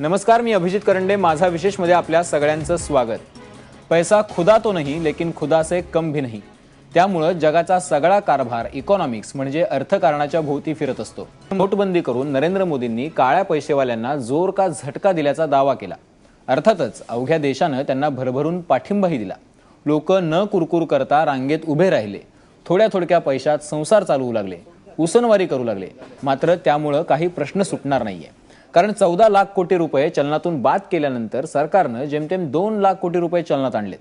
नमस्कार, मी अभिजित करंडे. माझा विशेषमध्ये आपल्या सगळ्यांचं स्वागत. पैसा खुदा तो नहीं लेकिन खुदा से कम भी नहीं. त्यामुळे जगाचा सगळा कारभार इकॉनॉमिक्स म्हणजे अर्थकारणाच्या भोवती फिरत असतो. नोटबंदी करून नरेंद्र मोदींनी काळ्या पैसेवाल्यांना जोर का झटका दिल्याचा दावा केला. अर्थातच अवघ्या देशानं त्यांना भरभरून पाठिंबाही दिला. लोक न कुरकुर करता रांगेत उभे राहिले. थोड्या थोडक्या पैशात संसार चालवू लागले, उसनवारी करू लागले. मात्र त्यामुळे काही प्रश्न सुटणार नाहीये. कारण 14 लाख कोटी रुपये चलनातून बाद केल्यानंतर सरकारनं जेमतेम 2 लाख कोटी रुपये चलनात आणले.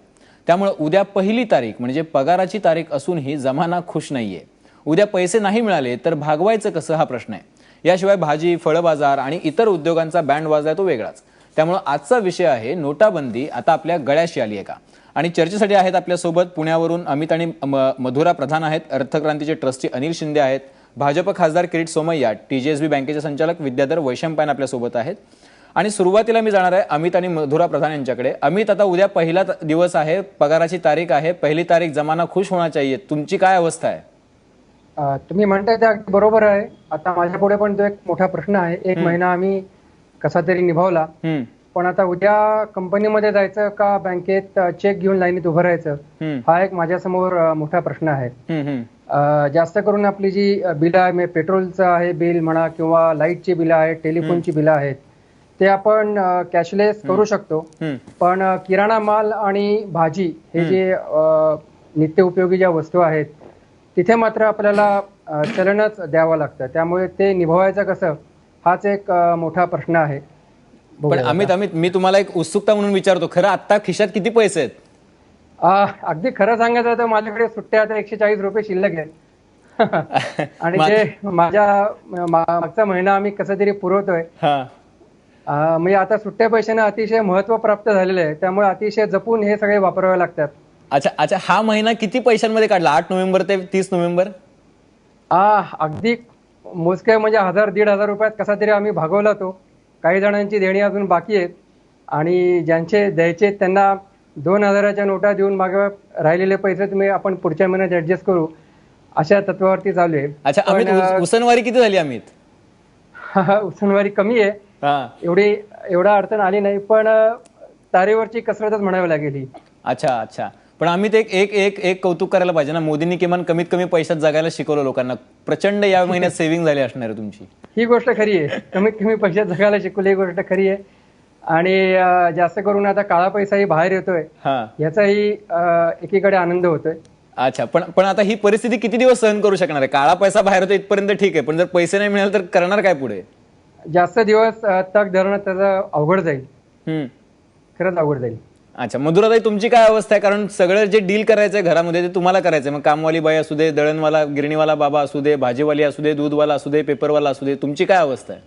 त्यामुळे उद्या पहिली तारीख म्हणजे पगाराची तारीख असूनही जमाना खुश नाहीये. उद्या पैसे नाही मिळाले तर भागवायचं कसं हा प्रश्न आहे. याशिवाय भाजी, फळ बाजार आणि इतर उद्योगांचा बँड वाजलाय तो वेगळाच. त्यामुळे आजचा विषय आहे नोटाबंदी आता आपल्या गळ्याशी आली आहे का. आणि चर्चेसाठी आहेत आपल्यासोबत पुण्यावरून अमित आणि मधुरा प्रधान आहेत, अर्थक्रांतीचे ट्रस्टी अनिल शिंदे आहेत, भाजप खासदार किरीट सोमय्या, टीजेएसबी बँकेचे संचालक विद्याधर वैशंपायन आपल्यासोबत आहेत. आणि सुरुवातीला मी जाणार आहे अमित आणि मधुरा प्रधान यांच्याकडे. अमित, आता उद्या पहिला दिवस आहे, पगाराची तारीख आहे, पहिली तारीख, जमाना खुश होना चाहिए. तुमची काय अवस्था आहे? तुम्ही म्हणताय ते अगदी बरोबर आहे. आता माझ्या पुढे पण तो एक मोठा प्रश्न आहे. एक महिना आम्ही कसा तरी निभावला, पण आता उद्या कंपनीमध्ये जायचं का बँकेत चेक घेऊन लाईनीत उभं राहायचं, हा एक माझ्यासमोर मोठा प्रश्न आहे. जास्त करून आपली जी बिलं आहे, पेट्रोलचं आहे बिल म्हणा किंवा लाईटची बिलं आहेत, टेलिफोनची बिलं आहेत, ते आपण कॅशलेस करू शकतो. पण किराणा माल आणि भाजी हे जे नित्योपयोगी ज्या वस्तू आहेत तिथे मात्र आपल्याला चलनच द्यावं लागतं. त्यामुळे ते निभवायचं कसं, हाच एक मोठा प्रश्न आहे. पण अमित, मी तुम्हाला एक उत्सुकता म्हणून विचारतो, खरं आता खिशात किती पैसे आहेत? अगदी खरं सांगायचं तर माझ्याकडे सुट्ट्या आता 140 रुपये शिल्लक आहेत. आणि ते माझ्या मागचा महिना आम्ही कसं तरी पुरवतोय. म्हणजे आता सुट्ट्या पैशांना अतिशय महत्व प्राप्त झालेलं आहे. त्यामुळे अतिशय जपून हे सगळे वापरावे लागतात. अच्छा, हा महिना किती पैशांमध्ये काढला? 8 नोव्हेंबर ते 30 नोव्हेंबर? अगदी मोजके म्हणजे 1000-1500 रुपयात कसा तरी आम्ही भागवला तो. काही जणांची देणी अजून बाकी आहेत आणि ज्यांचे द्यायचे त्यांना 2000च्या नोटा देऊन मागे राहिलेले पैसे आपण पुढच्या महिन्यात ऍडजस्ट करू, अशा तत्वावरती चालू आहे. अच्छा अमित, उसनवारी किती झाली अमित? उसनवारी कमी आहे, एवढा अडचण आली नाही, पण तारेवरची कसरतच म्हणावी लागेल. अच्छा, पण अमित एक कौतुक करायला पाहिजे ना. मोदींनी किमान कमीत कमी पैशात जगायला शिकवलं लोकांना. प्रचंड या महिन्यात सेव्हिंग झाली असणार आहे तुमची. ही गोष्ट खरी आहे, कमीत कमी पैशात जगायला शिकवली, ही गोष्ट खरी आहे. आणि जास्त करून आता काळा पैसाही बाहेर येतोय, याचाही एकीकडे आनंद होतोय. अच्छा, पण आता ही परिस्थिती किती दिवस सहन करू शकणार आहे? काळा पैसा बाहेर होतो इथपर्यंत ठीक आहे, पण जर पैसे नाही मिळाले तर करणार काय पुढे? जास्त दिवस तग धरणं त्याचं अवघड जाईल, खरंच अवघड जाईल. अच्छा, मधुराताई, तुमची काय अवस्था आहे? कारण सगळं जे डील करायचंय घरामध्ये ते तुम्हाला करायचंय. मग कामवाली बाई असू दे, दळणवाला, गिरणीवाला बाबा असू दे, भाजीवाली असू दे, दूधवाला असू दे, पेपरवाला असू दे, तुमची काय अवस्था आहे?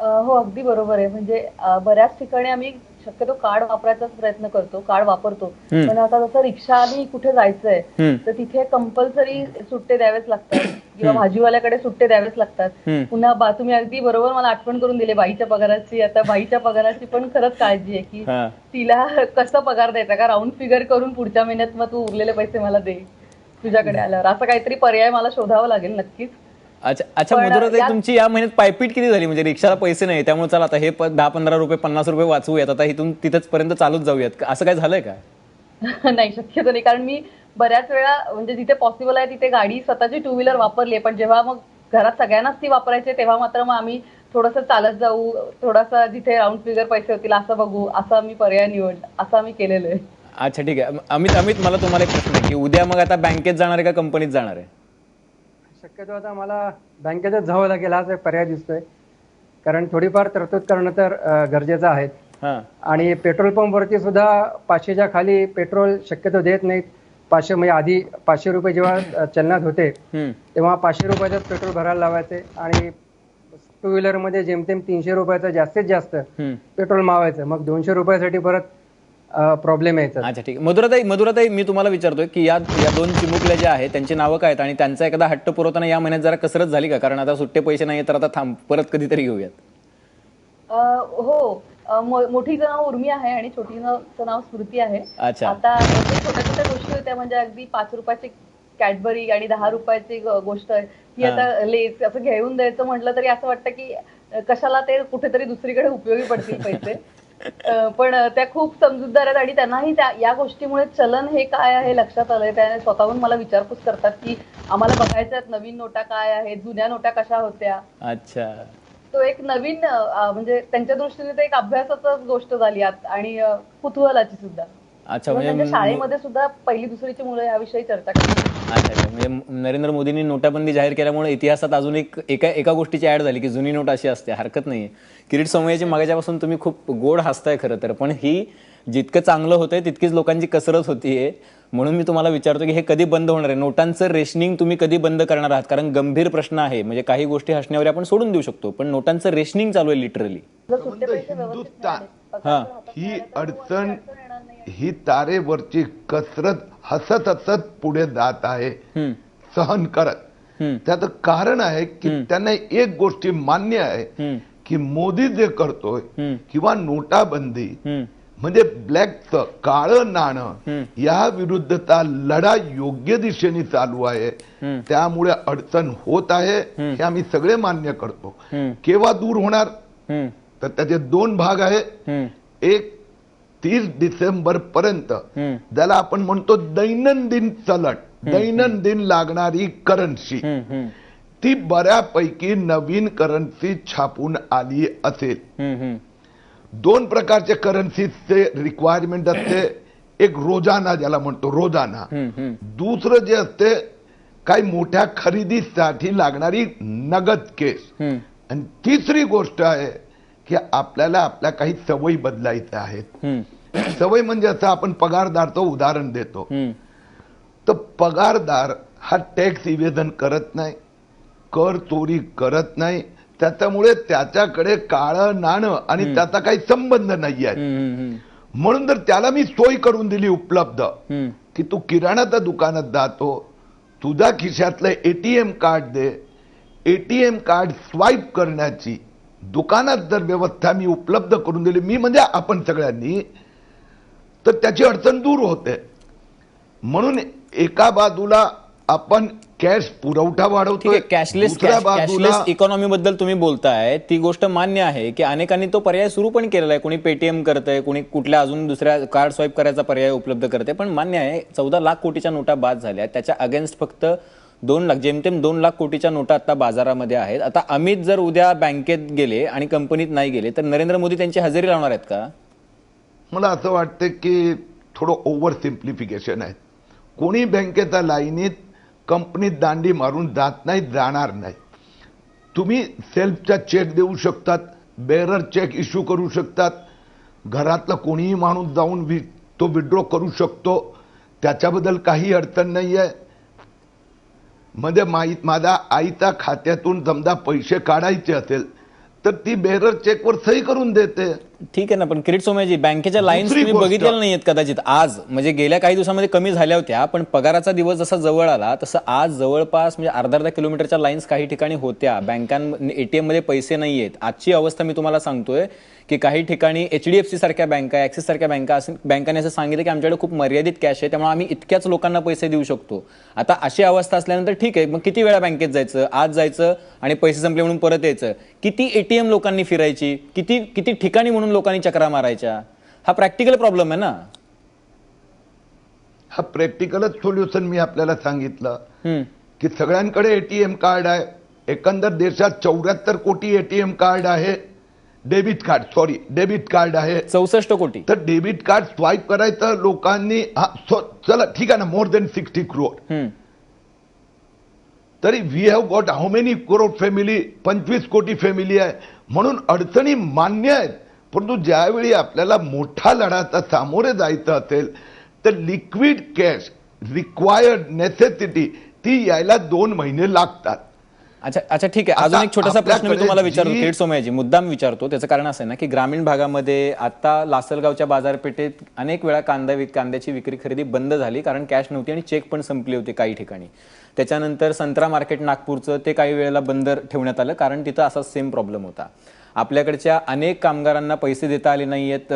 हो, अगदी बरोबर आहे. म्हणजे बऱ्याच ठिकाणी आम्ही शक्यतो कार्ड वापरायचाच प्रयत्न करतो, कार्ड वापरतो. पण आता जसं रिक्षाने कुठे जायचंय तर तिथे कंपल्सरी सुट्टे द्यावेच लागतात किंवा भाजीवाल्याकडे सुट्टे द्यावेच लागतात. पुन्हा तुम्ही अगदी बरोबर मला आठवण करून दिली बाईच्या पगाराची. आता बाईच्या पगाराची पण खरंच काळजी आहे की तिला कसं पगार द्यायचा, का राऊंड फिगर करून पुढच्या महिन्यात मग तू उरलेले पैसे मला दे तुझ्याकडे आल्यावर, असं काहीतरी पर्याय मला शोधावा लागेल नक्कीच. अच्छा मधुराताई, तुमची या महिन्यात पायपीट किती झाली? म्हणजे रिक्षाला पैसे नाही त्यामुळे चला आता हे 10-15 रुपये 50 रुपये वाचवूयात, आता इथून तिथंच पर्यंत चालूच जाऊयात, असं काय झालंय का? नाही, शक्यतो नाही. कारण मी बऱ्याच वेळा म्हणजे जिथे पॉसिबल आहे तिथे गाडी स्वतःची 2 व्हीलर वापरली आहे, पण जेव्हा मग घरात सगळ्यांनाच ती वापरायची तेव्हा मात्र मग आम्ही थोडंसं चालत जाऊ, थोडासा जिथे राऊंड फिगर पैसे होतील असं बघू, असा आम्ही पर्याय असं आम्ही केलेलं आहे. अच्छा, ठीक आहे. अमित, मला तुम्हाला एक प्रश्न आहे की उद्या मग आता बँकेत जाणार आहे का कंपनीत जाणार आहे? शक्यतो आता मला बँकेतच जावं लागेल, हाच एक पर्याय दिसतोय. कारण थोडीफार तरतूद करणं तर गरजेचं आहे. आणि पेट्रोल पंपवरती सुद्धा 500च्या खाली पेट्रोल शक्यतो देत नाहीत. 500 म्हणजे आधी 500 रुपये जेव्हा चलनात होते तेव्हा 500 रुपयाचंच पेट्रोल भरायला लावायचे आणि 2 व्हीलरमध्ये जेमतेम 300 रुपयाचं जास्तीत जास्त पेट्रोल मावायचं. मग 200 रुपयासाठी परत प्रॉब्लेम यायचा. अच्छा, ठीक आहे. मधुराताई, मी तुम्हाला विचारतोय की या 2 चिमुकल्या ज्या आहेत त्यांची नावं काय आहेत आणि त्यांचा एखादा हट्ट पुरवताना या महिन्यात जरा कसरत झाली का? कारण आता सुट्टे पैसे नाही तर आता परत कधीतरी घेऊयात. हो, मोठीचं नाव उर्मी आहे आणि छोटीचं नाव स्मृती आहे. आता छोट्या छोट्या गोष्टी होत्या, म्हणजे अगदी 5 रुपयाची कॅडबरी आणि 10 रुपयाची गोष्ट ही आता लेस असं घेऊन द्यायचं म्हटलं तरी असं वाटतं की कशाला ते कुठेतरी दुसरीकडे उपयोगी पडतील पैसे. पण त्या खूप समजूतदार आहेत आणि त्यांनाही या गोष्टीमुळे चलन हे काय आहे लक्षात आलंय. त्याने स्वतःहून मला विचारपूस करतात की आम्हाला बघायचं आहेत नवीन नोटा काय आहेत, जुन्या नोटा कशा होत्या. अच्छा, तो एक नवीन म्हणजे त्यांच्या दृष्टीने ते एक अभ्यासाचाच गोष्ट झाली आणि कुतूहलाची सुद्धा. अच्छा, म्हणजे शाळेमध्ये सुद्धा पहिली दुसरीची मुलं याविषयी चर्चा करतात. अच्छा, म्हणजे नरेंद्र मोदींनी नोटाबंदी जाहीर केल्यामुळे इतिहासात अजून एका गोष्टीची ऍड झाली की जुनी नोट अशी असते. हरकत नाहीये. किरीट सोमय्याची मागाच्यापासून तुम्ही खूप गोड हसताय खरं तर, पण ही जितकं चांगलं होतंय तितकीच लोकांची कसरत होतीये. म्हणून मी तुम्हाला विचारतो की हे कधी बंद होणार आहे? नोटांचं रेशनिंग तुम्ही कधी बंद करणार आहात? कारण गंभीर प्रश्न आहे. म्हणजे काही गोष्टी हसण्यावर आपण सोडून देऊ शकतो, पण नोटांचं रेशनिंग चालू आहे लिटरली. हिंदुस्थान ही अडचण, ही तारेवरची कसरत हसत हसत पुढे जात आहे, सहन करत. त्याचं कारण आहे की त्यांना एक गोष्टी मान्य आहे की मोदी जे करतोय किंवा नोटाबंदी म्हणजे ब्लॅकचं काळं नाणं या विरुद्धचा लढा योग्य दिशेने चालू आहे. त्यामुळे अडचण होत आहे हे आम्ही सगळे मान्य करतो. केव्हा दूर होणार तर त्याचे दोन भाग आहेत. एक 30 डिसेंबर पर्यंत ज्याला आपण म्हणतो दैनंदिन चलन, दैनंदिन लागणारी करन्सी, ती बऱ्यापैकी नवीन करन्सी छापून आली असेल. दोन प्रकारचे करन्सीचे रिक्वायरमेंट असते. एक रोजाना ज्याला म्हणतो रोजाना, दुसरं जे असते काही मोठ्या खरेदीसाठी लागणारी नगद केस, आणि तिसरी गोष्ट आहे की आपल्याला आपल्या काही सवयी बदलायच्या आहेत. सवय म्हणजे असं आपण पगारदारचं उदाहरण देतो. तर पगारदार हा टॅक्स इव्हेजन करत नाही, कर चोरी करत नाही, त्याच्यामुळे त्याच्याकडे काळं नाणं आणि त्याचा काही संबंध नाही आहे. म्हणून जर त्याला मी सोय करून दिली उपलब्ध की तू किराणाच्या दुकानात जातो, तुझ्या खिशातलं एटीएम कार्ड दे, एटीएम कार्ड स्वाईप करण्याची दुकानात जर व्यवस्था मी उपलब्ध करून दिली, मी म्हणजे आपण सगळ्यांनी, तर त्याची अडचण दूर होते. म्हणून एका बाजूला आपण कॅश पुरवठा वाढवतोय, कॅशलेस इकॉनॉमी बद्दल तुम्ही बोलताय, ती गोष्ट मान्य आहे की अनेकांनी तो पर्याय सुरू पण केलेला आहे. कोणी पेटीएम करतंय, कोणी कुठल्या अजून दुसऱ्या कार्ड स्वाईप करायचा पर्याय उपलब्ध करते. पण मान्य आहे 14 लाख कोटीच्या नोटा बाद झाल्या, त्याच्या अगेन्स्ट फक्त 2 लाख, जेमतेम 2 लाख कोटीच्या नोटा आता बाजारामध्ये आहेत. आता अमित जर उद्या बँकेत गेले आणि कंपनीत नाही गेले तर नरेंद्र मोदी त्यांची हजेरी लावणार आहेत का? मला असं वाटतं की थोडं ओव्हर सिम्प्लिफिकेशन आहे. कोणी बँकेच्या लाईनीत कंपनीत दांडी मारून जात नाही, जाणार नाही. तुम्ही सेल्फचा चेक देऊ शकतात, बेरर चेक इश्यू करू शकतात, घरातला कोणीही माणूस जाऊन तो विड्रॉ करू शकतो, त्याच्याबद्दल काही अडचण नाही आहे. म्हणजे माझ्या आईच्या खात्यातून समजा पैसे काढायचे असेल तर ती बेरर चेकवर सही करून देते. ठीक आहे ना, पण किरीट सोमय्याजी, बँकेच्या लाईन्स तुम्ही बघितलेल्या नाहीयेत कदाचित आज, म्हणजे गेल्या काही दिवसांमध्ये कमी झाल्या होत्या, पण पगाराचा दिवस जसा जवळ आला तसं आज जवळपास म्हणजे अर्धा किलोमीटरच्या लाईन्स काही ठिकाणी होत्या. एटीएम मध्ये पैसे नाहीयेत. आजची अवस्था मी तुम्हाला सांगतोय की काही ठिकाणी HDFC सारख्या बँका, ऍक्सिस सारख्या बँकांनी असं सांगितलं की आमच्याकडे खूप मर्यादित कॅश आहे, त्यामुळे आम्ही इतक्याच लोकांना पैसे देऊ शकतो. आता अशी अवस्था असल्यानंतर ठीक आहे, मग किती वेळा बँकेत जायचं, आज जायचं आणि पैसे संपले म्हणून परत यायचं, किती ATM लोकांनी फिरायची, किती ठिकाणी म्हणून लोकांनी चक्रा मारायच्या. हा प्रॅक्टिकल प्रॉब्लेम आहे ना. हा प्रॅक्टिकलच सोल्युशन मी आपल्याला सांगितलं की सगळ्यांकडे ATM कार्ड आहे. एकंदर देशात 74 कोटी ATM कार्ड आहे. डेबिट कार्ड आहे 64 कोटी. तर डेबिट कार्ड स्वाईप करायचं लोकांनी, चला ठीक आहे ना, मोर देन 60 करोड. तरी we have got how many crore family, 25 कोटी फॅमिली आहे. म्हणून अडचणी मान्य आहेत, परंतु ज्यावेळी आपल्याला मोठा लढाचा सामोरे जायचं असेल तर लिक्विड कॅश रिक्वायर्ड नेसेसिटी ती यायला 2 महिने लागतात. अच्छा ठीक आहे. अजून एक छोटासा प्रश्न मी तुम्हाला विचारतो किरीट सोमय्याजी, मुद्दाम विचारतो. त्याचं कारण असं आहे ना की ग्रामीण भागामध्ये आता लासलगावच्या बाजारपेठेत अनेक वेळा कांद्याची विक्री खरेदी बंद झाली, कारण कॅश नव्हती आणि चेक पण संपले होते काही ठिकाणी. त्याच्यानंतर संत्रा मार्केट नागपूरचं ते काही वेळेला बंद ठेवण्यात आलं, कारण तिथं असा सेम प्रॉब्लेम होता. आपल्याकडच्या अनेक कामगारांना पैसे देता आले नाहीयेत,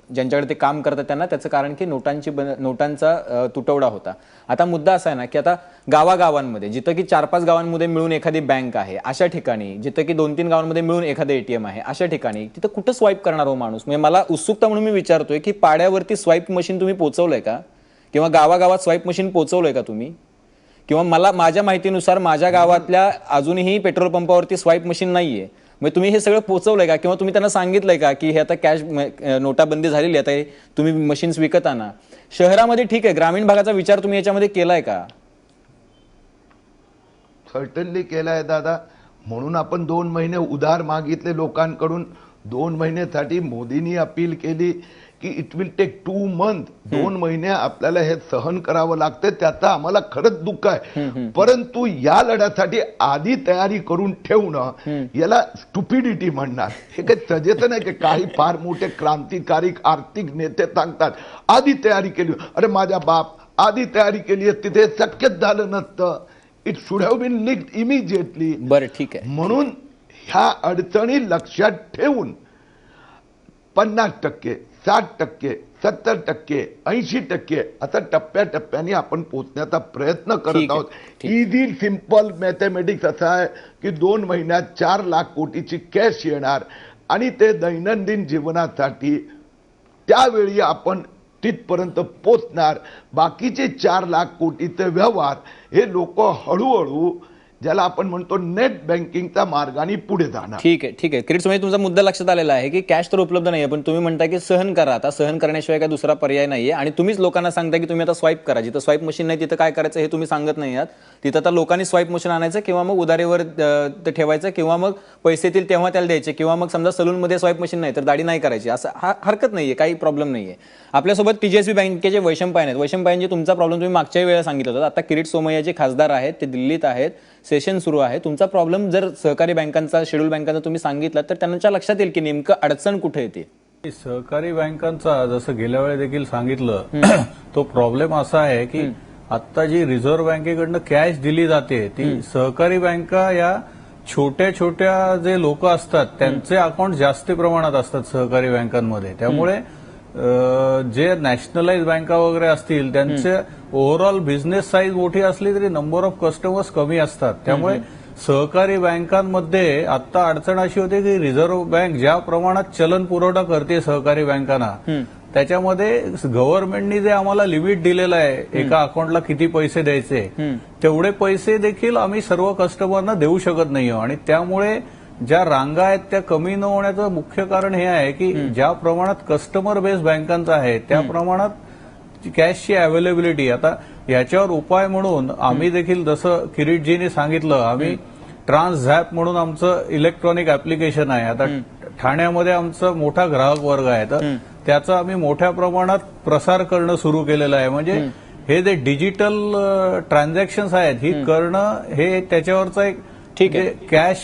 ज्यांच्याकडे ते काम करतात त्यांना, त्याचं कारण की नोटांचा तुटवडा होता. आता मुद्दा असा आहे ना की आता गावागावांमध्ये जिथं की 4-5 गावांमध्ये मिळून एखादी बँक आहे अशा ठिकाणी, जिथं की 2-3 गावांमध्ये मिळून एखादं ATM आहे अशा ठिकाणी, तिथं कुठं स्वाईप करणार हो माणूस? म्हणजे मला उत्सुकता म्हणून मी विचारतोय की पाड्यावरती स्वाईप मशीन तुम्ही पोहोचवलंय का, किंवा गावागावात स्वाईप मशीन पोहोचवलंय का तुम्ही? किंवा माझ्या माहितीनुसार माझ्या गावातल्या अजूनही पेट्रोल पंपावरती स्वाईप मशीन नाहीये. मग तुम्ही हे सगळं पोहोचवलंय का, किंवा तुम्ही त्यांना सांगितलंय का की हे आता कॅश नोटाबंदी झालेली आता तुम्ही मशीन्स विकत आणा? शहरामध्ये ठीक आहे, ग्रामीण भागाचा विचार तुम्ही याच्यामध्ये केलाय का? सर्टनली केलाय दादा. म्हणून आपण 2 महिने उधार मागितले लोकांकडून. 2 महिन्यासाठी मोदींनी अपील केली की इट विल टेक 2 मंथ. 2 महिने आपल्याला हे सहन करावं लागतं. त्याचं आम्हाला खरंच दुःख आहे. परंतु या लढ्यासाठी आधी तयारी करून ठेवणं याला स्टुपिडिटी म्हणणार. हे काही सजेशन आहे की काही फार मोठे क्रांतिकारी आर्थिक नेते सांगतात आधी तयारी केली. अरे माझ्या बाप, आधी तयारी केली असती ते शक्यच झालं नसतं. It should have been leaked immediately. बरं ठीक आहे. म्हणून ह्या अडचणी लक्षात ठेवून 50%, 60%, 70%, 80% आता टप्प्याटप्प्याने आपण पोहोचण्याचा प्रयत्न करत आहोत. इझी सिंपल मॅथमॅटिक्स असं आहे की 2 महिन्यात 4 लाख कोटीची कॅश येणार आणि ते दैनंदिन जीवनासाठी त्यावेळी आपण तिथपर्यंत पोचणार. बाकीचे 4 लाख कोटीचे व्यवहार हे लोक हळूहळू, ज्याला आपण म्हणतो नेट बँकिंगच्या मार्गाने पुढे जाणार. ठीक आहे, ठीक आहे. क्रिएट म्हणजे तुमचा मुद्दा लक्षात आलेला आहे की कॅश तर उपलब्ध नाहीये, पण तुम्ही म्हणता की सहन करा. आता सहन करण्याशिवाय काय दुसरा पर्याय नाहीये, आणि तुम्हीच लोकांना सांगता की तुम्ही आता स्वाईप करा. जिथं स्वाईप मशीन नाही तिथं काय करायचं हे तुम्ही सांगत नाही आहात. तिथं आता लोकांनी स्वाईप मशीन आणायचं, किंवा मग उधारीवर ते ठेवायचं, किंवा मग पैसे येतील तेव्हा त्याला द्यायचे, किंवा मग समजा सलूनमध्ये स्वाईप मशीन नाही तर दाढी नाही करायची, असं हरकत नाहीये, काही प्रॉब्लेम नाहीये. आपल्यासोबत PGSB बँकेचे वैशंपायन आहेत. वैशंपायनजी, तुमचा प्रॉब्लेम तुम्ही मागच्याही वेळेला सांगितलं होतं. आता किरीट सोमय्या जे खासदार आहेत ते दिल्लीत आहेत, सेशन सुरू आहे. तुमचा प्रॉब्लेम जर सहकारी बँकांचा, शेड्यूल बँकांचा तुम्ही सांगितलं तर त्यांच्या लक्षात येईल की नेमकं अडचण कुठे येते. सहकारी बँकांचा जसं गेल्या वेळी देखील सांगितलं तो प्रॉब्लेम असा आहे की आता जी रिझर्व्ह बँकेकडनं कॅश दिली जाते ती सहकारी बँका या छोट्या छोट्या जे लोक असतात त्यांचे अकाउंट जास्त प्रमाणात असतात सहकारी बँकांमध्ये. त्यामुळे जे नॅशनलाइज बँका वगैरे असतील त्यांचे ओव्हरऑल बिझनेस साईज मोठी असली तरी नंबर ऑफ कस्टमर्स कमी असतात. त्यामुळे सहकारी बँकांमध्ये आता अडचण अशी होते की रिझर्व्ह बँक ज्या प्रमाणात चलन पुरवठा करते सहकारी बँकांना, त्याच्यामध्ये गव्हर्नमेंटनी जे आम्हाला लिमिट दिलेलं आहे एका अकाउंटला किती पैसे द्यायचे, तेवढे पैसे देखील आम्ही सर्व कस्टमरना देऊ शकत नाही. आणि त्यामुळे ज्या रांगा आहेत त्या कमी न होण्याचं मुख्य कारण हे आहे की ज्या प्रमाणात कस्टमर बेस बँकांचा आहे त्या प्रमाणात कॅशची अवेलेबिलिटी. आता याच्यावर उपाय म्हणून आम्ही देखील जसं किरीटजींनी सांगितलं, आम्ही ट्रान्सझॅप म्हणून आमचं इलेक्ट्रॉनिक ऍप्लिकेशन आहे. आता ठाण्यामध्ये आमचा मोठा ग्राहक वर्ग आहे तर त्याचा आम्ही मोठ्या प्रमाणात प्रसार करणं सुरू केलेलं आहे. म्हणजे हे जे डिजिटल ट्रान्झॅक्शन्स आहेत ही करणं हे त्याच्यावरचा एक ठीक आहे, कॅश.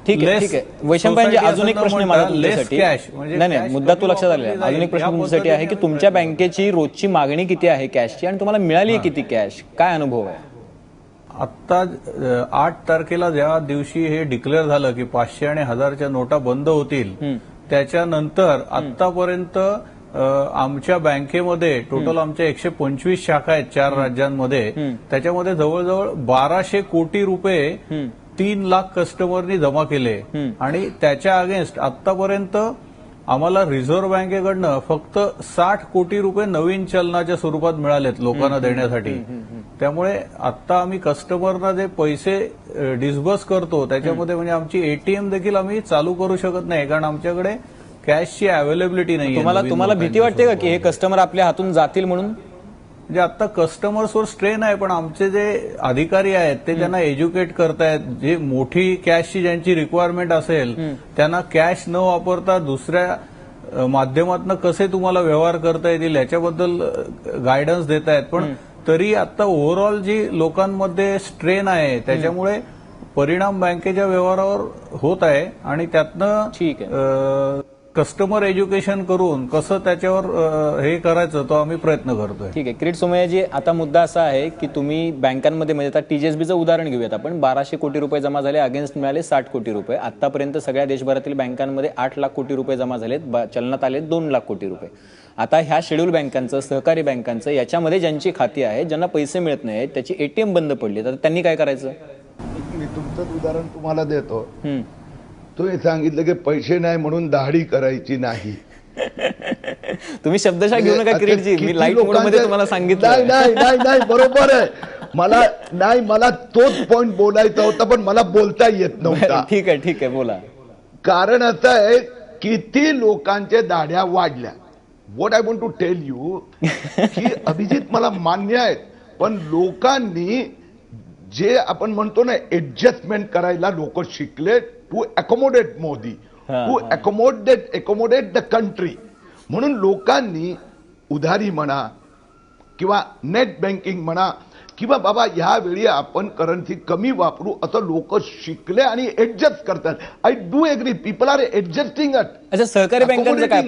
ठीक आहे, ठीक आहे. वैशंपायनजी, अजून एक प्रश्न माझा तुमच्यासाठी. नाही, मुद्दा तू लक्षात आलेला. अजून एक प्रश्न तुमच्यासाठी आहे की तुमच्या बँकेची रोजची मागणी किती आहे कॅशची, आणि तुम्हाला मिळाली किती कॅश, काय अनुभव आहे? आता 8 तारखेला ज्या दिवशी हे डिक्लेअर झालं की 500 आणि 1000च्या नोटा बंद होतील, त्याच्यानंतर आतापर्यंत आमच्या बँकेमध्ये टोटल आमच्या 125 शाखा आहेत 4 राज्यांमध्ये. त्याच्यामध्ये जवळजवळ 1200 कोटी रुपये 3 लाख कस्टमरनी जमा केले. आणि त्याच्या अगेन्स्ट आतापर्यंत आम्हाला रिझर्व्ह बँकेकडनं फक्त 60 कोटी रुपये नवीन चलनाच्या स्वरूपात मिळालेत लोकांना देण्यासाठी. त्यामुळे आता आम्ही कस्टमरना जे पैसे डिस्बर्स करतो त्याच्यामध्ये म्हणजे आमची ATM देखील आम्ही चालू करू शकत नाही, कारण आमच्याकडे कॅशची अवेलेबिलिटी नाही. तुम्हाला भीती वाटते का की हे कस्टमर आपल्या हातून जातील म्हणून? म्हणजे आता कस्टमर्सवर स्ट्रेन आहे, पण आमचे जे अधिकारी आहेत ते त्यांना एज्युकेट करतायत. जे मोठी कॅशची ज्यांची रिक्वायरमेंट असेल त्यांना कॅश न वापरता दुसऱ्या माध्यमातून कसे तुम्हाला व्यवहार करता येतील याच्याबद्दल गायडन्स देत आहेत. पण तरी आता ओव्हरऑल जी लोकांमध्ये स्ट्रेन आहे त्याच्यामुळे परिणाम बँकेच्या व्यवहारावर होत आहे आणि त्यातनं कस्टमर एज्युकेशन करून कसं त्याच्यावर हे करायचं तो आम्ही प्रयत्न करतोय. ठीक आहे. किरीट सोमय्याजी, आता मुद्दा असा आहे की तुम्ही बँकांमध्ये म्हणजे आता TGSBचं उदाहरण घेऊयात आपण. 1200 कोटी रुपये जमा झाले, अगेन्स्ट मिळाले 60 कोटी रुपये. आतापर्यंत सगळ्या देशभरातील बँकांमध्ये 8 लाख कोटी रुपये जमा झालेत, चलनात आले 2 लाख कोटी रुपये. आता ह्या शेड्यूल बँकांचं, सहकारी बँकांचं, याच्यामध्ये ज्यांची खाती आहेत, ज्यांना पैसे मिळत नाहीत, त्याची ATM बंद पडली, तर त्यांनी काय करायचं? मी तुमचं उदाहरण तुम्हाला देतो. तुम्ही सांगितलं की पैसे नाही म्हणून दाढी करायची नाही. तुम्ही शब्दशः घेऊ नका किरीटजी, मी लाईट मोड मध्ये तुम्हाला सांगितलं. नाही नाही नाही, बरोबर आहे. मला तोच पॉइंट बोलायचा होता, पण मला बोलता येत नव्हता. ठीक आहे बोला. कारण असं आहे, किती लोकांच्या दाढ्या वाढल्या. What I want to tell you की अभिजित मला मान्य आहेत, पण लोकांनी जे आपण म्हणतो ना ऍडजस्टमेंट करायला लोक शिकले to accommodate Modi, to accommodate the country. म्हणून लोकांनी उधारी म्हणा किंवा नेट बँकिंग म्हणा किंवा बाबा ह्यावेळी आपण करन्सी कमी वापरू असं लोक शिकले आणि ऍडजस्ट करतात. I do agree, people are adjusting it. अच्छा, सहकारी बँकांचं काय?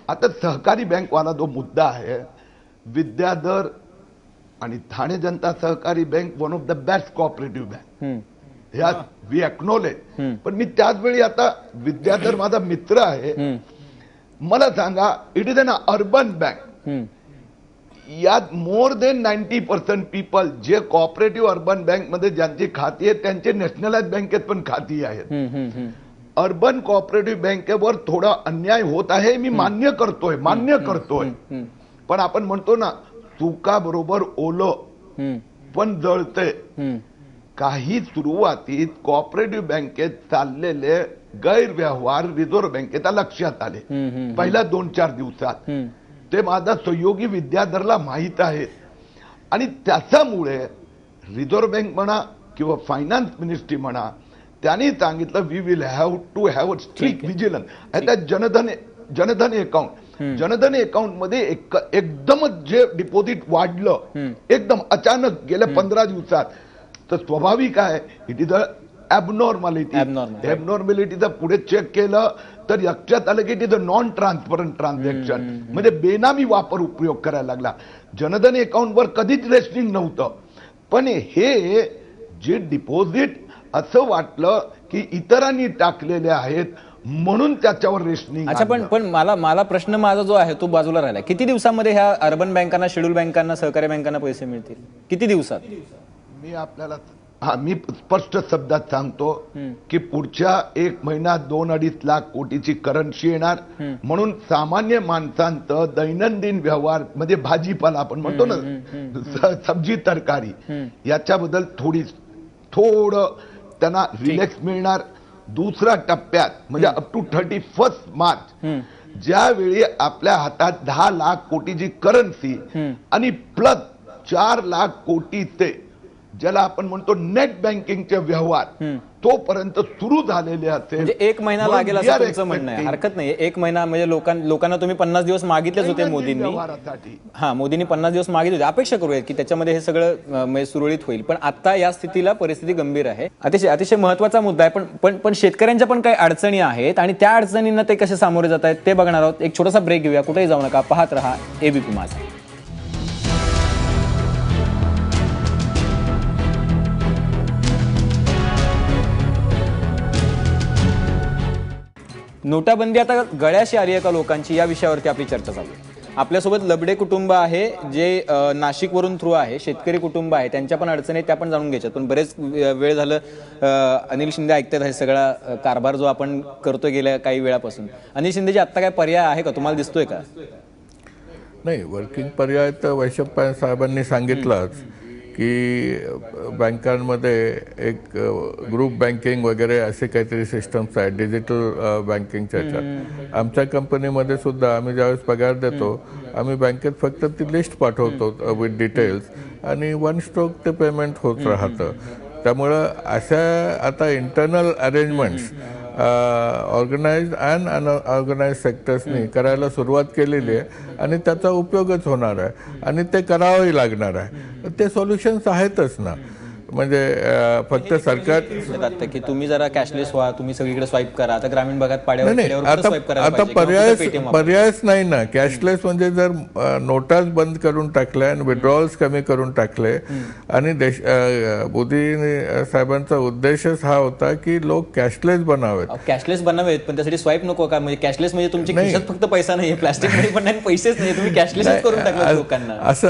आता सहकारी बँकवाला जो मुद्दा आहे, विद्याधर आणि ठाणे जनता सहकारी bank one of the best cooperative bank, ह्या वी एक्नॉलेज. पण मी त्याच वेळी आता विद्याधर माझा मित्र आहे, मला सांगा, it is an urban bank. यात मोर देन 90% पीपल जे कोऑपरेटिव्ह अर्बन बँक मध्ये ज्यांची खाती आहेत त्यांचे नॅशनलाइज बँकेत पण खाती आहेत. अर्बन कोऑपरेटिव्ह बँकेवर थोडा अन्याय होत आहे, मी मान्य करतोय. पण आपण म्हणतो ना, चुका बरोबर ओलं पण जळते. काही सुरुवातीत कोऑपरेटिव्ह बँकेत चाललेले गैरव्यवहार रिझर्व्ह बँकेच्या लक्षात आले पहिल्या 2-4 दिवसात. ते माझा सहयोगी विद्याधरला माहीत आहे आणि त्याच्यामुळे रिझर्व्ह बँक म्हणा किंवा फायनान्स मिनिस्ट्री म्हणा, त्यांनी सांगितलं we will have to have strict vigilance. आता जनधन अकाउंट मध्ये एकदमच जे डिपॉझिट वाढलं एकदम अचानक गेल्या 15 दिवसात, तर स्वाभाविक आहे इट इज अ ॲबनॉर्मॅलिटीचं पुढे चेक केलं तर लक्षात आलं की it is a non transparent transaction, म्हणजे बेनामी वापर उपयोग करायला लागला. जनधन अकाउंटवर कधीच रेस्ट्रिक्ट नव्हतं, पण हे जे डिपॉझिट असं वाटलं की इतरांनी टाकलेले आहेत म्हणून त्याच्यावर रेशनिंग. अच्छा, पण मला प्रश्न माझा जो आहे तो बाजूला राहिला. किती दिवसामध्ये ह्या अर्बन बँकांना, शेड्यूल बँकांना, सहकारी बँकांना पैसे मिळतील? किती दिवसात? मी स्पष्ट शब्दात सांगतो की पुढच्या 1 महिना 2-2.5 लाख कोटीची करन्सी येणार. म्हणून सामान्य माणसांचं दैनंदिन व्यवहार म्हणजे भाजीपाला आपण म्हणतो ना, सब्जी तरकारी, याच्याबद्दल थोडं त्यांना रिलॅक्स मिळणार. दुसऱ्या टप्प्यात म्हणजे अप टू 31 मार्च ज्यावेळी आपल्या हातात 10 लाख कोटीची करन्सी आणि प्लस 4 लाख कोटीचे ज्याला आपण म्हणतो नेट बँकिंगचे व्यवहार तोपर्यंत सुरू झालेले असेल. म्हणजे 1 महिना लागेल असं तुमचं म्हणणं आहे? हरकत नाही, 1 महिना म्हणजे लोकांना तुम्ही 50 दिवस मागितलेच होते मोदींनी. मोदींनी 50 दिवस मागितले होते. अपेक्षा करूया की त्याच्यामध्ये हे सगळं सुरळीत होईल. पण आता या स्थितीला परिस्थिती गंभीर आहे. अतिशय महत्वाचा मुद्दा आहे. पण शेतकऱ्यांच्या पण काही अडचणी आहेत आणि त्या अडचणींना ते कसे सामोरे जात आहेत ते बघणार आहोत. एक छोटासा ब्रेक घेऊया, कुठेही जाऊ नका, पाहत रहा ABP माझा. नोटाबंदी आता गळ्याशी आली आहे का लोकांची, या विषयावरती आपली चर्चा चालू आहे. आपल्यासोबत लबडे कुटुंब आहे जे नाशिकवरून थ्रू आहे, शेतकरी कुटुंब आहे, त्यांच्या पण अडचणी त्या पण जाणून घ्यायच्यात. पण बरेच वेळ झालं अनिल शिंदे ऐकतात हे सगळा कारभार जो आपण करतोय गेल्या काही वेळापासून. अनिल शिंदेची आत्ता काय पर्याय आहे का, तुम्हाला दिसतोय का? नाही, वर्किंग पर्याय तर वैशंपायन साहेबांनी सांगितलंच की बँकांमध्ये एक ग्रुप बँकिंग वगैरे असे काहीतरी सिस्टम्स आहेत डिजिटल बँकिंगच्या ह्याच्यात. आमच्या कंपनीमध्ये सुद्धा आम्ही ज्यावेळेस पगार देतो आम्ही बँकेत फक्त ती लिस्ट पाठवतो विथ डिटेल्स आणि 1 स्ट्रोक ते पेमेंट होत राहतं. त्यामुळं अशा आता internal arrangements organised and unorganised सेक्टर्सनी करायला सुरुवात केलेली आहे आणि त्याचा उपयोगच होणार आहे आणि ते करावंही लागणार आहे. ते सोल्युशन्स आहेतच ना. म्हणजे फक्त सरकार आता की तुम्ही जरा कॅशलेस व्हा, तुम्ही सगळीकडे स्वाईप करा. आता ग्रामीण भागात पाड्यावर नाही खेड्यावर कुठं स्वाईप करायला आता पाहिजे? किंवा कुठं Paytm वापरायचं? पर्यायच नाही ना. कॅशलेस म्हणजे जर नोटाच बंद करून टाकल्या आणि विड्रॉल्स कमी करून टाकले आणि मोदी साहेबांचा उद्देशच हा होता की लोक कॅशलेस बनावेत. कॅशलेस बनावेत, पण त्यासाठी स्वाईप नको का? म्हणजे कॅशलेस म्हणजे तुमच्या खिशात फक्त पैसा नाही, प्लास्टिक मध्ये पण नाही, पैसेच नाही, तुम्ही कॅशलेसच करून टाकलं लोकांना. असं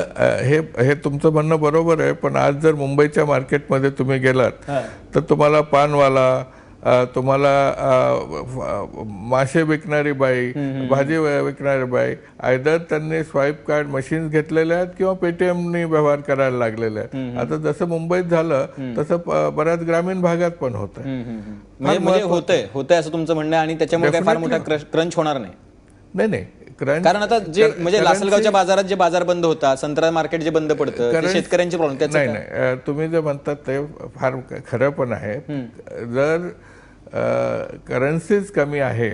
हे तुमचं म्हणणं बरोबर आहे, पण आज जर मुंबईच्या मार्केटमध्ये तुम्ही गेलात तर तुम्हाला पानवाला, तुम्हाला मासे विकणारी बाई, भाजी विकणारी बाई, आयदर त्यांनी स्वाईप कार्ड मशीन घेतलेले आहेत किंवा पेटीएमनी व्यवहार करायला लागलेले आहेत. आता जसं मुंबईत झालं तसं बऱ्याच ग्रामीण भागात पण होतंय. म्हणजे होतंय असं तुमचं म्हणणं आहे, आणि त्याच्यामुळे काही फार मोठा क्रंच होणार नाही. नाही कारण आता जे म्हणजे लासलगावच्या बाजारात जे बाजार बंद होता, संत्रा मार्केट जे बंद पडतं, ते शेतकऱ्यांचे प्रॉब्लेम. नाही तुम्ही जे म्हणतात ते फार खरं पण आहे. जर करन्सीज कमी आहे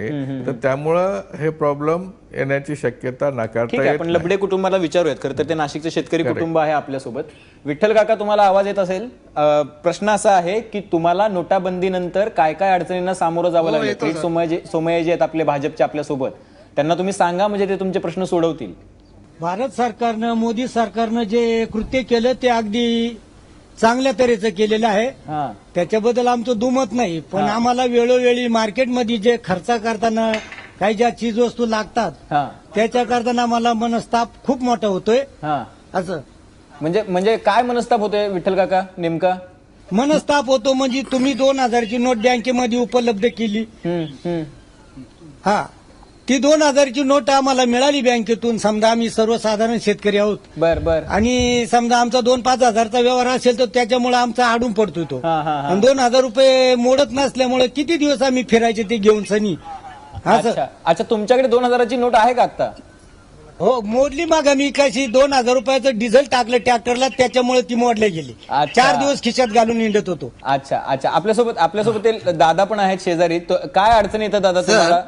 तर त्यामुळं हे प्रॉब्लेम येण्याची शक्यता नाकारता येत. पण लबडे कुटुंबाला विचारूयात. खरं तर ते नाशिकचं शेतकरी कुटुंब आहे आपल्यासोबत. विठ्ठल काका, तुम्हाला आवाज येत असेल. प्रश्न असा आहे की तुम्हाला नोटाबंदीनंतर काय काय अडचणींना सामोरं जावं लागलं? सोमय्याजी आहेत आपले भाजपचे आपल्यासोबत, त्यांना तुम्ही सांगा, म्हणजे ते तुमचे प्रश्न सोडवतील. भारत सरकारनं, मोदी सरकारनं जे कृत्य केलं ते अगदी चांगल्या तऱ्हेचं केलेलं आहे. त्याच्याबद्दल आमचं दुमत नाही, पण आम्हाला वेळोवेळी मार्केटमध्ये जे खर्च करताना काही ज्या चीज वस्तू लागतात त्याच्या करताना आम्हाला मनस्ताप खूप मोठा होतोय. असं म्हणजे काय मनस्ताप होतोय विठ्ठल काका नेमका? मनस्ताप होतो म्हणजे तुम्ही 2000ची नोट बँकेमध्ये उपलब्ध केली. ती 2000ची नोट आम्हाला मिळाली बँकेतून. समजा आम्ही सर्वसाधारण शेतकरी आहोत. बर आणि समजा आमचा 2-5 हजारचा व्यवहार असेल तर त्याच्यामुळे आमचा आडून पडतो तो. आणि 2000 रुपये मोडत नसल्यामुळे किती दिवस आम्ही फिरायचे ते घेऊन सनी. अच्छा, तुमच्याकडे 2000ची नोट आहे का आता? हो, मोडली मग आम्ही. कशी 2000 रुपयाचं डिझेल टाकलं ट्रॅक्टरला, त्याच्यामुळे ती मोडली गेली. 4 दिवस खिशात घालून निंडत होतो. अच्छा, आपल्यासोबत ते दादा पण आहेत शेजारी. काय अडचणी येतात दादा तुम्हाला?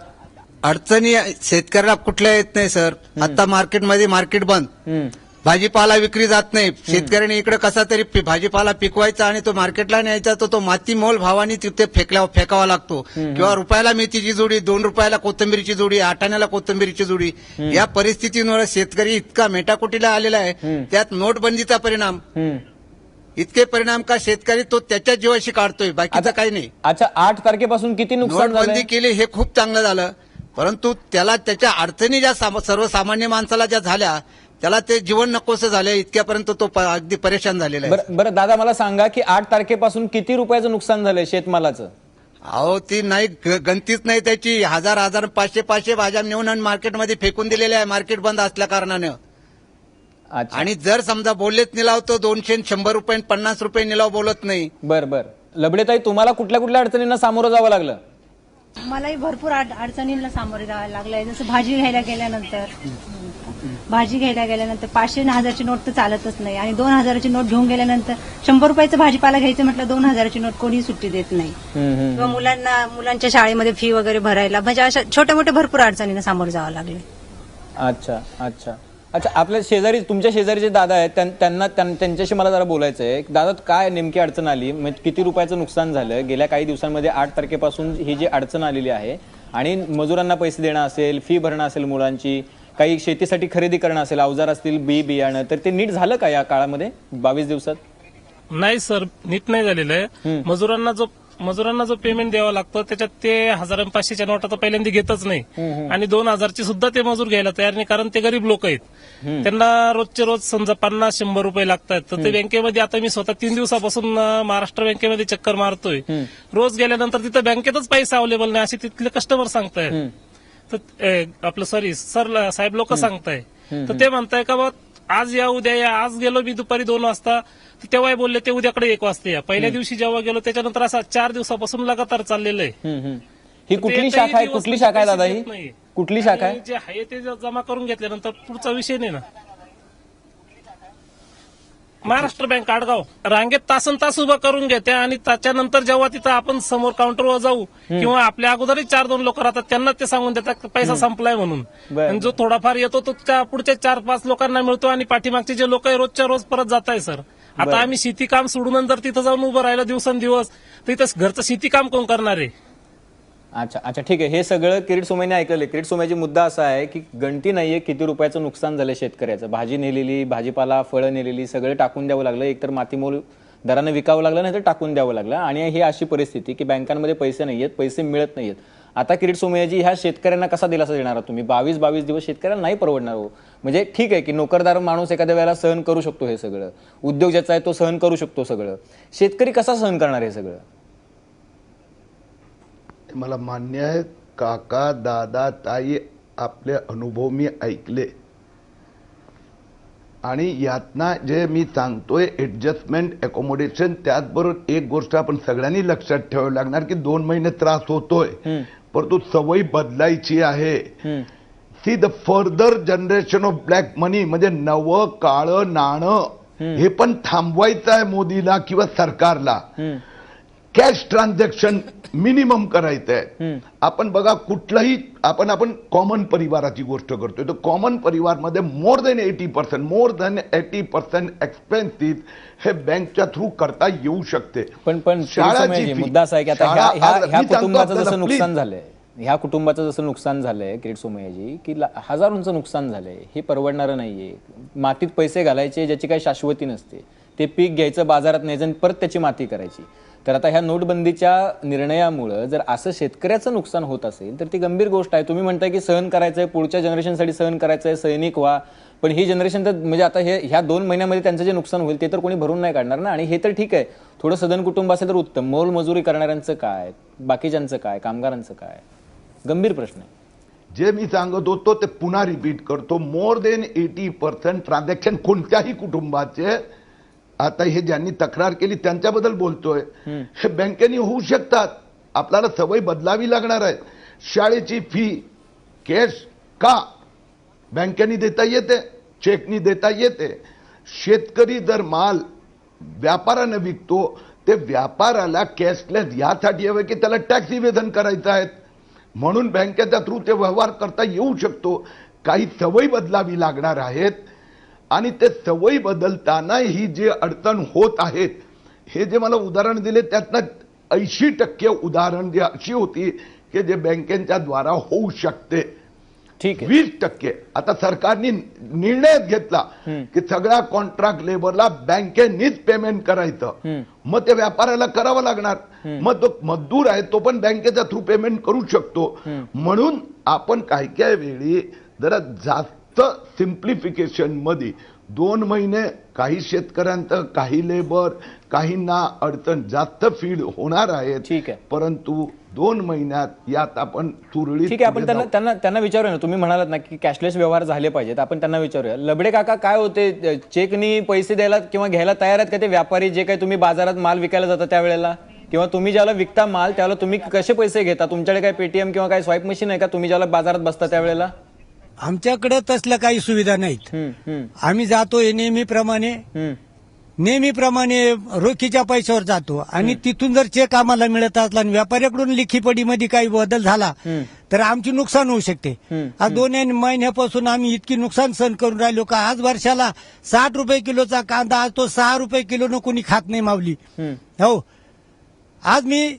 अडचणी शेतकऱ्याला कुठल्या येत नाही सर. आता मार्केटमध्ये मार्केट बंद, भाजीपाला विक्री जात नाही. शेतकऱ्याने इकडे कसा तरी भाजीपाला पिकवायचा आणि तो मार्केटला न्यायचा, तो माती मोल भावाने तिथे फेकावा लागतो. किंवा रुपयाला मेथीची जोडी, 2 रुपयाला कोथिंबीरची जोडी, 8 आण्याला कोथिंबीरची जोडी. या परिस्थितीमुळे शेतकरी इतका मेटाकुटीला आलेला आहे. त्यात नोटबंदीचा परिणाम, इतके परिणाम का शेतकरी तो त्याच्या जीवाशी काढतोय, बाकीचं काही नाही. अच्छा, 8 तारखेपासून किती नुकसान झालं? नोटबंदी केली हे खूप चांगलं झालं, परंतु त्याला त्याच्या अडचणी ज्या सर्वसामान्य माणसाला ज्या झाल्या त्याला ते जीवन नकोसं झालं. इतक्यापर्यंत तो अगदी परेशान झालेला आहे. बरं दादा, मला सांगा की 8 तारखेपासून किती रुपयाचं नुकसान झालंय शेतमालाचं? अहो, ती नाही गणतीच नाही त्याची. 1000 500 भाज्या नेऊन मार्केटमध्ये फेकून दिलेल्या आहे मार्केट बंद असल्या कारणानं. आणि जर समजा बोललेत निलाव तर 200-100 रुपये 50 रुपये निलाव बोलत नाही. बरं लबडेताई, तुम्हाला कुठल्या अडचणींना सामोरं जावं लागलं? मलाही भरपूर अडचणींना सामोरे जावं लागलंय. जसं भाजी घ्यायला गेल्यानंतर 500-1000ची नोट तर चालतच नाही. आणि 2000ची नोट घेऊन गेल्यानंतर 100 रुपयाचं भाजीपाला घ्यायचं म्हटलं 2000ची नोट कोणी सुट्टी देत नाही. किंवा मुलांच्या शाळेमध्ये फी वगैरे भरायला, म्हणजे अशा छोट्या मोठ्या भरपूर अडचणींना सामोरे जावं लागले. अच्छा, आपल्या शेजारी, तुमच्या शेजारी जे दादा आहेत त्यांच्याशी मला जरा बोलायचं आहे. दादा, काय नेमकी अडचण आली? म्हणजे किती रुपयाचं नुकसान झालं गेल्या काही दिवसांमध्ये? 8 तारखेपासून ही जी अडचण आलेली आहे, आणि मजुरांना पैसे देणं असेल, फी भरणं असेल मुलांची, काही शेतीसाठी खरेदी करणं असेल, अवजार असतील, बियाणं, तर ते नीट झालं का या काळामध्ये 22 दिवसात? नाही सर, नीट नाही झालेलं आहे. मजुरांना जो पेमेंट द्यावा लागतो त्याच्यात ते 1000-500च्या नोटा तर पहिल्यांदा घेतच नाही. आणि 2000ची सुद्धा ते मजूर घ्यायला तयार नाही, कारण ते गरीब लोक आहेत. त्यांना रोजचे रोज समजा 50-100 रुपये लागतात. तर ते बँकेमध्ये, आता मी स्वतः 3 दिवसापासून महाराष्ट्र बँकेमध्ये चक्कर मारतोय. रोज गेल्यानंतर तिथं बँकेतच पैसे अवेलेबल नाही असे तिथले कस्टमर सांगतायत. तर आपलं साहेब लोक सांगताय. तर ते म्हणताय का बा आज या, उद्या या. आज गेलो मी दुपारी 2 वाजता, तेव्हा बोलले ते उद्याकडे 1 वाजता या. पहिल्या दिवशी जेव्हा गेलो त्याच्यानंतर असा 4 दिवसापासून लगातार चाललेलं आहे. ही कुठली शाखा आहे दादा? ही कुठली शाखा आहे? जे आहे ते जमा करून घेतल्यानंतर पुढचा विषय नाही ना. महाराष्ट्र बँक आडगाव रांगेत तासन-तास उभं करून घेते, आणि त्याच्यानंतर जेव्हा तिथं आपण समोर काउंटरवर जाऊ किंवा आपल्या अगोदरही 4-2 लोक राहतात त्यांना ते सांगून देतात पैसा संपलाय म्हणून. आणि जो थोडाफार येतो तो त्या पुढच्या 4-5 लोकांना मिळतो, आणि पाठीमागचे जे लोक रोजच्या रोज परत जात आहे सर. आता आम्ही शेती काम सोडून नंतर तिथं जाऊन उभं राहिलं दिवसेंदिवस, तर इथं घरचं शेती काम कोण करणार आहे? अच्छा अच्छा, ठीक आहे. हे सगळं किरीट सोमय्याने ऐकलेलं आहे. किरीट सोमय्याची मुद्दा असा आहे की गणती नाहीये किती रुपयाचं नुकसान झालं शेतकऱ्याचं. भाजी नेलेली, भाजीपाला, फळं नेलेली, सगळं टाकून द्यावं लागलं. एकतर मातीमोल दरानं विकावं लागलं, नाही तर टाकून द्यावं लागलं. आणि ही अशी परिस्थिती की बँकांमध्ये पैसे नाहीयेत, पैसे मिळत नाहीयेत. आता किरीट सोमय्याजी ह्या शेतकऱ्यांना कसा दिलासा देणार आहात तुम्ही? 22 दिवस शेतकऱ्यांना नाही परवडणार हो. म्हणजे ठीक आहे की नोकरदार माणूस एखाद्या वेळेला सहन करू शकतो हे सगळं, उद्योग ज्याचा आहे तो सहन करू शकतो सगळं, शेतकरी कसा सहन करणार हे सगळं? मला मान्य आहे. काका, दादा, ताई, आपले अनुभव मी ऐकले आणि यातना जे मी सांगतोय ऍडजस्टमेंट, अकोमोडेशन, त्याचबरोबर एक गोष्ट आपण सगळ्यांनी लक्षात ठेवावी लागणार की 2 महिने त्रास होतोय, परंतु सवय बदलायची आहे. See the further generation of black money, म्हणजे नवं काळं नाणं हे पण थांबवायचं आहे मोदीला किंवा सरकारला. कॅश ट्रान्झॅक्शन मिनिमम करायचं आहे. आपण बघा, कुठलाही आपण कॉमन परिवाराची गोष्ट करतोय, तर कॉमन परिवारमध्ये मोर दॅन 80% एक्सपेन्सिस हे बँकच्या थ्रू करता येऊ शकते. पण शाळाची मुद्दा असा आहे की आता ह्या कुटुंबाचं जसं नुकसान झालंय, ह्या कुटुंबाचं जसं नुकसान झालंय किरीट सोमय्याजी, की हजारोंचं नुकसान झालंय, हे परवडणारं नाहीये. मातीत पैसे घालायचे ज्याची काही शाश्वती नसते, ते पीक घ्यायचं बाजारात न्यायचं आणि परत त्याची माती करायची. तर आता ह्या नोटबंदीच्या निर्णयामुळे जर असं शेतकऱ्याचं नुकसान होत असेल तर ती गंभीर गोष्ट आहे. तुम्ही म्हणताय की सहन करायचंय, पुढच्या जनरेशनसाठी सहन करायचंय, सैनिक व्हा, पण ही जनरेशन तर म्हणजे आता ह्या 2 महिन्यामध्ये त्यांचं जे नुकसान होईल ते तर कोणी भरून नाही काढणार ना. आणि हे तर ठीक आहे, थोडं सदन कुटुंब असेल तर उत्तम. मोलमजुरी करणाऱ्यांचं काय, बाकीच्यांचं काय, कामगारांचं काय? गंभीर प्रश्न आहे. जे मी सांगत होतो ते पुन्हा रिपीट करतो. मोर देन 80% ट्रान्झॅक्शन कोणत्याही कुटुंबाचे, आता हे ज्यांनी तक्रार केली त्यांच्याबद्दल बोलतोय, हे बँकेने होऊ शकतात. आपल्याला सवय बदलावी लागणार आहे. शाळेची फी कॅश का, बँकेने देता येते, चेकनी देता येते. शेतकरी जर माल व्यापारानं विकतो, ते व्यापाराला कॅशलेस यासाठी हवे की त्याला टॅक्स इव्हेजन करायचं आहे, म्हणून बँकेच्या थ्रू ते व्यवहार करता येऊ शकतो. काही सवयी बदलावी लागणार आहेत आणि ते सवयी बदलताना ही जे अडचण होत आहेत, हे जे मला उदाहरण दिले त्यातनं 80% उदाहरण जे अशी होती की जे बँकेच्या द्वारा होऊ शकते. ठीक आहे. 20% आता सरकारने निर्णयच घेतला की सगळ्या कॉन्ट्रॅक्ट लेबरला बँकेनीच पेमेंट करायचं, मग ते व्यापाऱ्याला करावं लागणार. मग तो मजदूर आहे तो पण बँकेच्या थ्रू पेमेंट करू शकतो. म्हणून आपण काही वेळी जरा जास्त सिम्प्लिफिकेशन मध्ये 2 महिने काही शेतकऱ्यांचं, काही लेबर, काहींना अडचण जास्त फीड होणार आहे. ठीक आहे. परंतु 2 महिन्यात यात आपण सुरळीत. ठीक आहे, आपण त्यांना विचारूया ना. तुम्ही म्हणालात ना की कॅशलेस व्यवहार झाले पाहिजेत, आपण त्यांना विचारूया. लबडे काका, काय होते, चेकनी पैसे द्यायला किंवा घ्यायला तयार आहेत का ते व्यापारी जे काही तुम्ही बाजारात माल विकायला जाता त्यावेळेला, किंवा तुम्ही ज्याला विकता माल त्यावेळेला तुम्ही कसे पैसे घेता? तुमच्याकडे काय पेटीएम किंवा काय स्वाईप मशीन आहे का तुम्ही ज्याला बाजारात बसता त्यावेळेला? आमच्याकडे तसल्या काही सुविधा नाहीत. आम्ही जातो नेहमीप्रमाणे रोखीच्या पैशावर जातो आणि तिथून जर चेक आम्हाला मिळत असला आणि व्यापाऱ्याकडून लिखीपडीमध्ये काही बदल झाला तर आमची नुकसान होऊ शकते. आज 2 महिन्यापासून आम्ही इतकी नुकसान सहन करून राहिलो का आज वर्षाला 60 रुपये किलोचा कांदा आज तो 6 रुपये किलोनं कोणी खात नाही माऊली. हो, आज मी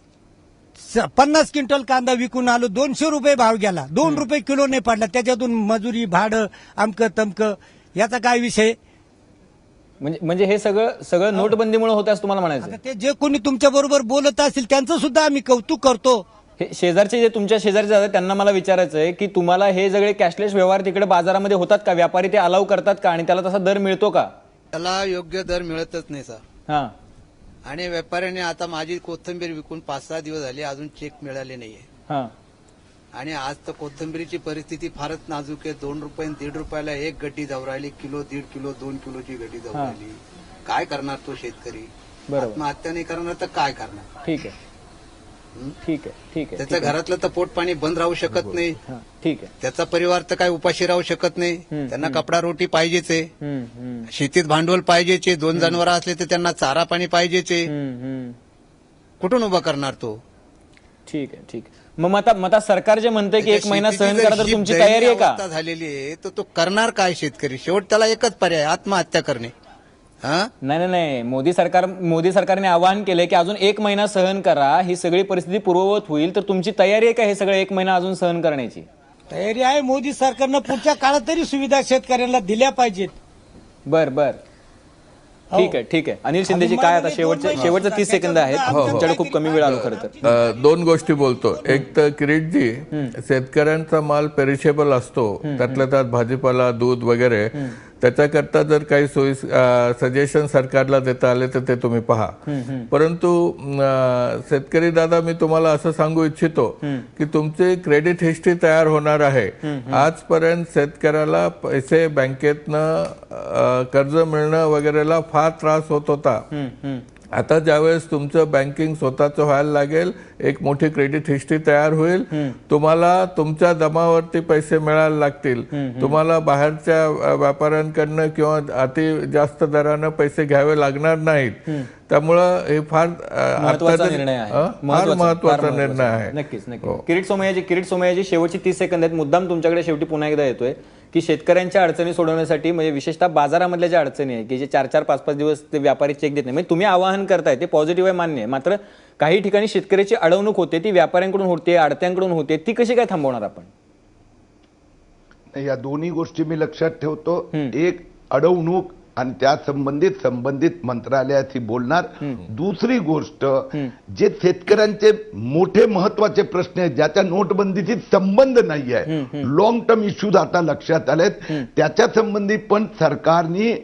50 क्विंटल कांदा विकून आलो, 200 रुपये भाव गेला, 2 रुपये किलो नाही पडला. त्याच्यातून मजुरी, भाडं, अमकं तमकं, याचा काय विषय? म्हणजे हे सगळं नोटबंदीमुळे होतं असं तुम्हाला म्हणायचं? ते जे कोणी तुमच्या बरोबर बोलत असतील त्यांचं सुद्धा आम्ही कौतुक करतो. हे शेजारचे जे तुमच्या शेजारचे जातात त्यांना मला विचारायचं आहे की तुम्हाला हे सगळे कॅशलेस व्यवहार तिकडे बाजारामध्ये होतात का? व्यापारी ते अलाव करतात का आणि त्याला तसा दर मिळतो का? त्याला योग्य दर मिळतच नाही सर. हा, आणि व्यापाऱ्याने आता माझी कोथिंबीर विकून 5-6 दिवस झाले, अजून चेक मिळाले नाहीये. हा, आणि आज तर कोथिंबीरीची परिस्थिती फारच नाजूक आहे. 2 रुपये 1.5 रुपयाला एक गड्डी जाऊ राहिली, किलो 1.5 किलो 2 किलोची गड्डी जाऊ राहिली. काय करणार तो शेतकरी? बरोबर. आत्महत्या नाही करणार तर काय करणार? ठीक आहे. त्याच्या घरातलं तर पोट पाणी बंद राहू शकत नाही. ठीक आहे. त्याचा परिवार तर काय उपाशी राहू शकत नाही. त्यांना कपडा रोटी पाहिजेच आहे, शेतीत भांडवल पाहिजेच, 2 जनावरं असले तर त्यांना चारा पाणी पाहिजेच. कुठून उभा करणार तो? ठीक आहे. मग आता सरकार जे म्हणते की 1 महिना सहन करा, तर तुमची तयारी आहे का? झालेली आहे तर तो करणार काय शेतकरी? शेवट त्याला एकच पर्याय, आत्महत्या करणे. हा नाही, मोदी सरकारने आवाहन केलंय की अजून 1 महिना सहन करा, ही सगळी परिस्थिती पूर्ववत होईल. तर तुमची तयारी आहे का हे सगळं 1 महिना अजून सहन करण्याची? तयारी आहे. मोदी सरकारनं पुढच्या काळात तरी सुविधा शेतकऱ्यांना दिल्या पाहिजेत. बर ठीक आहे. अनिल शिंदेजी, काय आता शेवटचे 30 सेकंद आहेत, तुमच्याकडे खूप कमी वेळ आलो खरं तर. 2 गोष्टी बोलतो. एक तर किरीटजी, शेतकऱ्यांचा माल पेरिशेबल असतो, त्यातल्या त्यात भाजीपाला, दूध वगैरे. त्याच्याकरता जर काही सजेशन सरकारला देता आले तर ते तुम्ही पहा. परंतु शेतकरी दादा, मी तुम्हाला असं सांगू इच्छितो की तुमची क्रेडिट हिस्ट्री तयार होणार आहे. आजपर्यंत शेतकऱ्याला पैसे बँकेतनं कर्ज मिळणं वगैरेला फार त्रास होत होता. आता ज्यावेळेस तुमचं बँकिंग स्वतःचं व्हायला लागेल, एक मोठी क्रेडिट हिस्ट्री तयार होईल, तुम्हाला तुमच्या दमावरती पैसे मिळायला लागतील. तुम्हाला बाहेरच्या व्यापाऱ्यांकडनं किंवा अति जास्त दरानं पैसे घ्यावे लागणार नाहीत. त्यामुळं हे फार महत्वाचा निर्णय आहे. महत्वाचा निर्णय आहे. नक्कीच. किरीट सोमय्याजी, शेवटची 30 सेकंद आहेत. मुद्दाम तुमच्याकडे शेवटी पुन्हा एकदा येतोय की शेतकऱ्यांच्या अडचणी सोडवण्यासाठी, म्हणजे विशेषतः बाजारामधल्या ज्या अडचणी आहे की जे 4-4, 5-5 दिवस ते व्यापारी चेक देत नाही, म्हणजे तुम्ही आवाहन करताय ते पॉझिटिव्ह आहे, मान्य आहे. मात्र काही ठिकाणी शेतकऱ्याची अडवणूक होते, ती व्यापाऱ्यांकडून होते, आडत्यांकडून होते, ती कशी काय थांबवणार आपण? या दोन्ही गोष्टी मी लक्षात ठेवतो. एक, अडवणूक आणि त्या संबंधित मंत्रालयाशी बोलणार. दुसरी गोष्ट, जे शेतकऱ्यांचे मोठे महत्वाचे प्रश्न आहेत, ज्याच्या नोटबंदीशी संबंध नाही आहे, लॉंग टर्म इश्यूज आता लक्षात आलेत, त्याच्या संबंधी पण सरकारने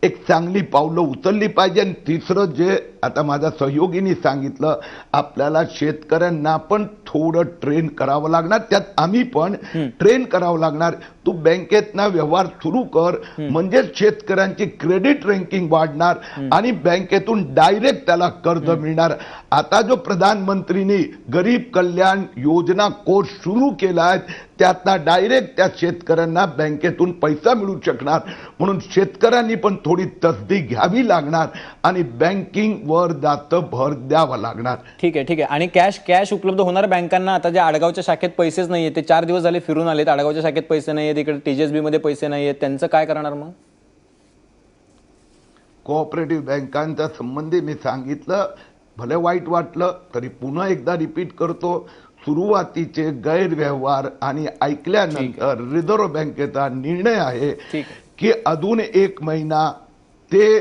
एक चांगली पावलं उचलली पाहिजे. आणि तिसरं, जे आता माझ्या सहयोगींनी सांगितलं, आपल्याला शेतकऱ्यांना पण थोडं ट्रेन करावं लागणार. त्यात आम्ही पण ट्रेन करावं लागणार. तू बँकेतना व्यवहार सुरू कर, म्हणजे शेतकऱ्यांची क्रेडिट रँकिंग वाढणार आणि बँकेतून डायरेक्ट त्याला कर्ज मिळणार. आता जो प्रधानमंत्रींनी गरीब कल्याण योजना कोर्स सुरू केला आहे, त्यातला डायरेक्ट त्या शेतकऱ्यांना बँकेतून पैसा मिळू शकणार. म्हणून शेतकऱ्यांनी पण थोडी तसदी घ्यावी लागणार आणि बँकिंग वर जास्त भर द्यावा लागणार. ठीक आहे. आणि कॅश उपलब्ध होणार बँकांना? आता ज्या आडगावच्या शाखेत पैसेच नाहीये, ते 4 दिवस झाले फिरून आलेत, आडगावच्या शाखेत पैसे नाहीयेत, इकडे TJSB मध्ये पैसे नाहीयेत, त्यांचं काय करणार मग? कोऑपरेटिव्ह बँकांच्या संबंधी मी सांगितलं, भले वाईट वाटलं तरी पुन्हा एकदा रिपीट करतो. सुरुवातीचे गैरव्यवहार आणि ऐकल्यानंतर रिझर्व्ह बँकेचा निर्णय आहे की अजून 1 महिना ते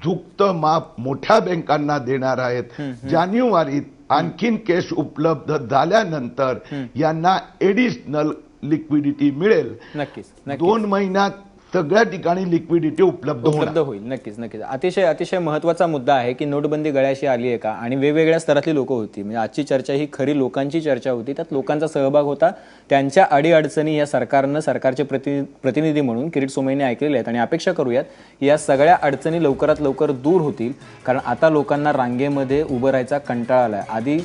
झुकतं माप मोठ्या बँकांना देणार आहेत. जानेवारीत आणखीन कॅश उपलब्ध झाल्यानंतर यांना एडिशनल लिक्विडिटी मिळेल. नक्कीच. 2 महिन्यात सगळ्या ठिकाणी लिक्विडिटी उपलब्ध होईल. नक्कीच. अतिशय महत्वाचा मुद्दा आहे की नोटबंदी गळ्याशी आली आहे का, आणि वेगवेगळ्या स्तरातली लोक होती. म्हणजे आजची चर्चा ही खरी लोकांची चर्चा होती, त्यात लोकांचा सहभाग होता. त्यांच्या अडीअडचणी या सरकारचे प्रतिनिधी म्हणून किरीट सोमय्यांनी ऐकलेले आहेत, आणि अपेक्षा करूयात की या सगळ्या अडचणी लवकरात लवकर दूर होतील. कारण आता लोकांना रांगेमध्ये उभं राहायचा कंटाळा आलाय.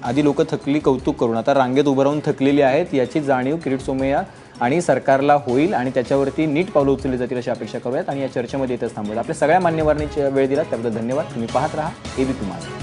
आधी लोक थकली कौतुक करून, आता रांगेत उभं राहून थकलेली आहेत. याची जाणीव किरीट सोमय्या आणि सरकारला होईल, आणि त्याच्यावरती नीट पावलं उचलली जातील अशी अपेक्षा करूयात. आणि या चर्चेमध्ये येतच थांबूयात. आपल्या सगळ्या मान्यवरांनी वेळ दिला त्याबद्दल धन्यवाद. तुम्ही पाहत राहा ABP माझा.